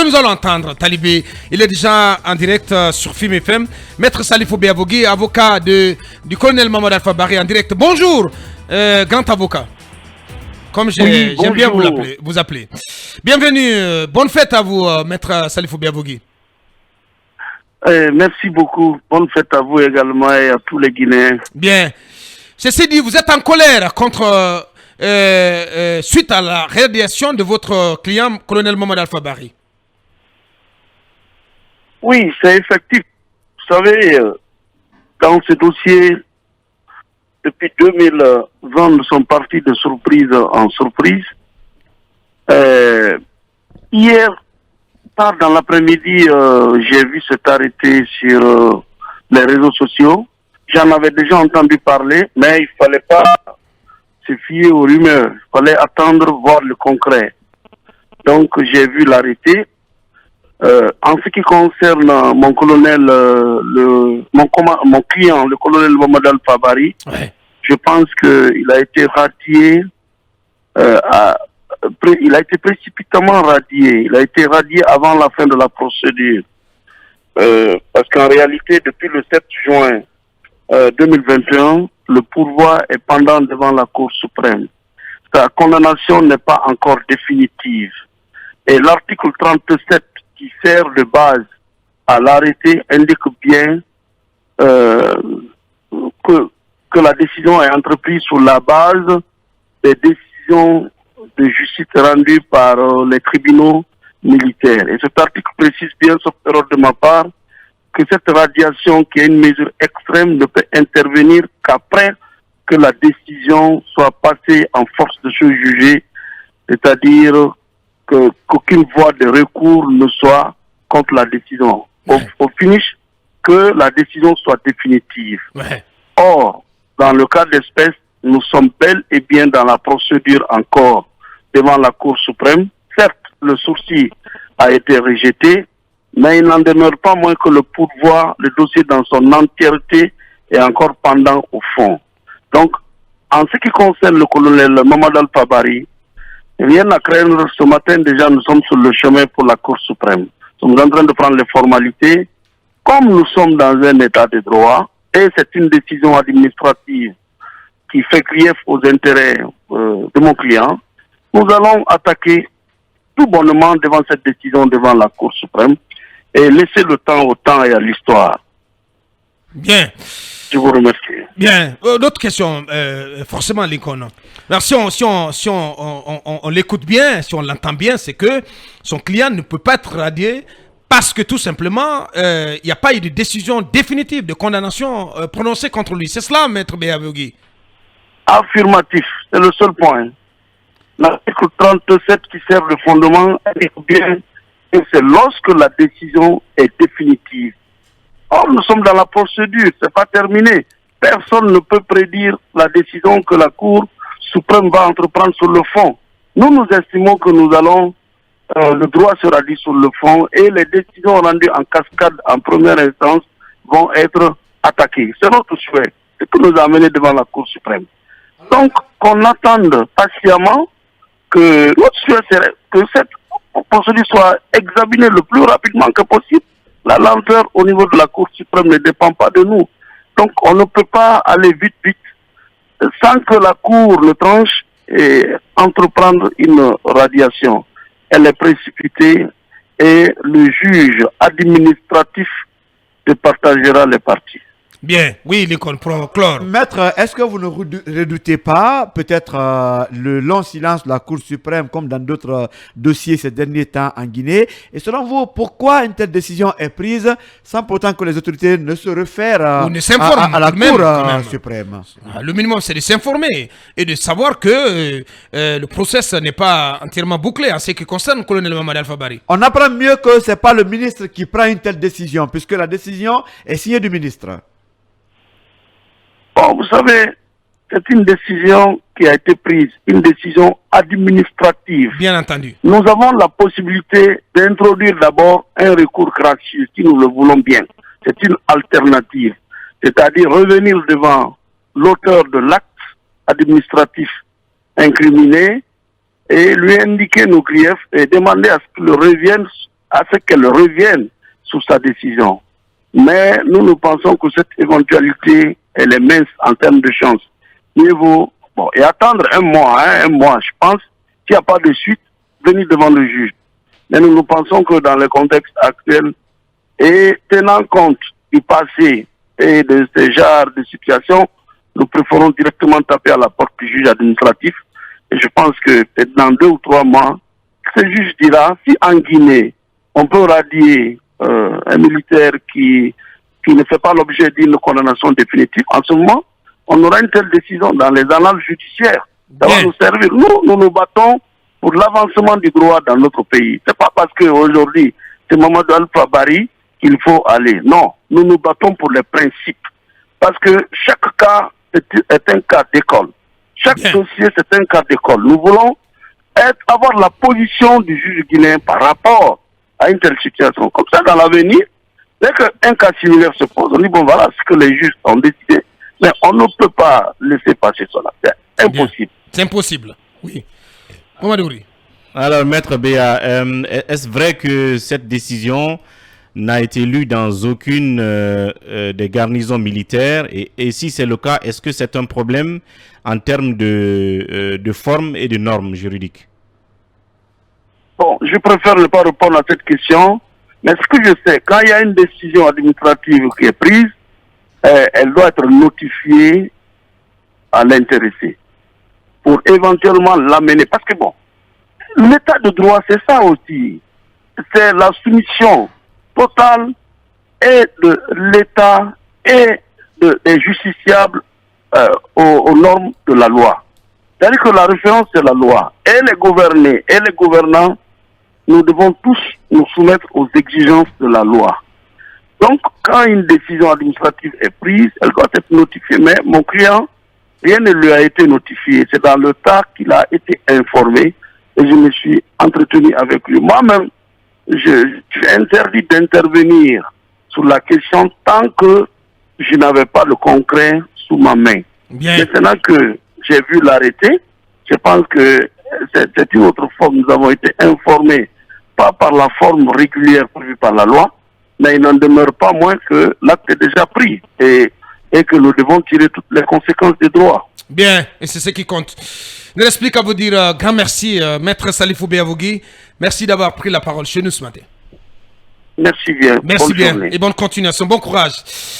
nous allons entendre Talibé. Il est déjà en direct sur Film FM. Maître Salifou Biavogui, avocat du colonel Mamadou Alpha Barry en direct. Bonjour, grand avocat. Comme j'aime bien vous appeler. Bienvenue, bonne fête à vous, Maître Salifou Biavogui. Merci beaucoup. Bonne fête à vous également et à tous les Guinéens. Bien. Ceci dit, vous êtes en colère contre suite à la radiation de votre client, colonel Mamadou Alpha Barry. Oui, c'est effectif. Vous savez, dans ce dossier, depuis 2020, nous sommes partis de surprise en surprise. Hier, tard dans l'après-midi, j'ai vu cet arrêté sur les réseaux sociaux. J'en avais déjà entendu parler, mais il ne fallait pas se fier aux rumeurs. Il fallait attendre, voir le concret. Donc, j'ai vu l'arrêté. En ce qui concerne mon colonel, mon client, le colonel Mamadou Alpha Barry, Ouais. je pense qu'il a été radié, il a été précipitamment radié. Il a été radié avant la fin de la procédure. Parce qu'en réalité, depuis le 7 juin 2021, le pourvoi est pendant devant la Cour suprême. Sa condamnation n'est pas encore définitive. Et l'article 37 qui sert de base à l'arrêté indique bien que la décision est entreprise sur la base des décisions de justice rendues par les tribunaux militaires. Et cet article précise bien, sauf erreur de ma part, que cette radiation, qui est une mesure extrême, ne peut intervenir qu'après que la décision soit passée en force de se juger, c'est-à-dire qu'aucune voie de recours ne soit contre la décision. Au finish, que la décision soit définitive. Ouais. Or, dans le cas d'espèce, nous sommes bel et bien dans la procédure encore devant la Cour suprême. Certes, le sourcil a été rejeté, mais il n'en demeure pas moins que le pourvoi, le dossier dans son entièreté est encore pendant au fond. Donc, en ce qui concerne le colonel Mamadou Alpha Barry, rien à craindre. Ce matin déjà, nous sommes sur le chemin pour la Cour suprême. Nous sommes en train de prendre les formalités. Comme nous sommes dans un état de droit, et c'est une décision administrative qui fait grief aux intérêts de mon client, nous allons attaquer tout bonnement devant cette décision, devant la Cour suprême, et laisser le temps au temps et à l'histoire. Bien. Je vous remercie. Bien. D'autres questions, forcément, Lincoln. Alors, si on l'écoute bien, si on l'entend bien, c'est que son client ne peut pas être radié parce que tout simplement, il n'y a pas eu de décision définitive de condamnation prononcée contre lui. C'est cela, Maître Biavogui? Affirmatif, c'est le seul point. L'article 37 qui sert de fondement indique bien que c'est lorsque la décision est définitive. Or, nous sommes dans la procédure, c'est pas terminé. Personne ne peut prédire la décision que la Cour suprême va entreprendre sur le fond. Nous estimons que nous allons, le droit sera dit sur le fond et les décisions rendues en cascade en première instance vont être attaquées. C'est notre souhait, c'est que nous amener devant la Cour suprême. Donc, qu'on attende patiemment que notre souhait serait que cette procédure soit examinée le plus rapidement que possible. La lenteur au niveau de la Cour suprême ne dépend pas de nous. Donc, on ne peut pas aller vite sans que la Cour ne tranche et entreprendre une radiation. Elle est précipitée et le juge administratif départagera les parties. Bien, oui, Lincoln, pour clore. Maître, est-ce que vous ne redoutez pas peut-être le long silence de la Cour suprême comme dans d'autres dossiers ces derniers temps en Guinée? Et selon vous, pourquoi une telle décision est prise sans pourtant que les autorités ne se réfèrent à la Cour suprême? Le minimum, c'est de s'informer et de savoir que le process n'est pas entièrement bouclé en ce qui concerne le colonel Mamadou Alpha Barry. On apprend mieux que ce n'est pas le ministre qui prend une telle décision, puisque la décision est signée du ministre. Bon, vous savez, c'est une décision qui a été prise, une décision administrative. Bien entendu. Nous avons la possibilité d'introduire d'abord un recours gracieux, si nous le voulons bien. C'est une alternative. C'est-à-dire revenir devant l'auteur de l'acte administratif incriminé et lui indiquer nos griefs et demander à ce qu'il revienne à ce qu'elle revienne sur sa décision. Mais nous pensons que cette éventualité, elle est mince en termes de chance. Mieux vaut, et attendre un mois, je pense, s'il n'y a pas de suite, venir devant le juge. Mais nous pensons que dans le contexte actuel, et tenant compte du passé et de ce genre de situation, nous préférons directement taper à la porte du juge administratif. Et je pense que peut-être dans 2 ou 3 mois, ce juge dira si en Guinée, on peut radier un militaire qui ne fait pas l'objet d'une condamnation définitive. En ce moment, on aura une telle décision dans les annales judiciaires. Ça va nous servir. Nous nous battons pour l'avancement du droit dans notre pays. C'est pas parce qu'aujourd'hui, c'est Mamadou Alpha Bari qu'il faut aller. Non, nous nous battons pour les principes. Parce que chaque cas est un cas d'école. Chaque dossier, c'est un cas d'école. Nous voulons avoir la position du juge guinéen par rapport à une telle situation. Comme ça, dans l'avenir, dès qu'un cas similaire se pose, on dit, bon, voilà ce que les juges ont décidé. Mais on ne peut pas laisser passer cela. C'est impossible. C'est impossible, oui. Mamadoury. Alors, Maître Béa, est-ce vrai que cette décision n'a été lue dans aucune des garnisons militaires et si c'est le cas, est-ce que c'est un problème en termes de forme et de normes juridiques? Bon, je préfère ne pas répondre à cette question, mais ce que je sais, quand il y a une décision administrative qui est prise, elle doit être notifiée à l'intéressé pour éventuellement l'amener. Parce que bon, l'état de droit, c'est ça aussi. C'est la soumission totale et de l'État et des justiciables aux normes de la loi. C'est-à-dire que la référence, c'est la loi. Et les gouvernés et les gouvernants, nous devons tous nous soumettre aux exigences de la loi. Donc, quand une décision administrative est prise, elle doit être notifiée. Mais mon client, rien ne lui a été notifié. C'est dans le tas qu'il a été informé et je me suis entretenu avec lui. Moi-même, je suis interdit d'intervenir sur la question tant que je n'avais pas le concret sous ma main. Bien. Maintenant que j'ai vu l'arrêté, je pense que c'est une autre forme. Nous avons été informés, pas par la forme régulière prévue par la loi, mais il n'en demeure pas moins que l'acte est déjà pris et que nous devons tirer toutes les conséquences des droits. Bien, et c'est ce qui compte. Ne reste plus qu'à vous dire grand merci, Maître Salifou Béavougui. Merci d'avoir pris la parole chez nous ce matin. Merci bien. Merci bonne bien journée. et bonne continuation. Bon courage.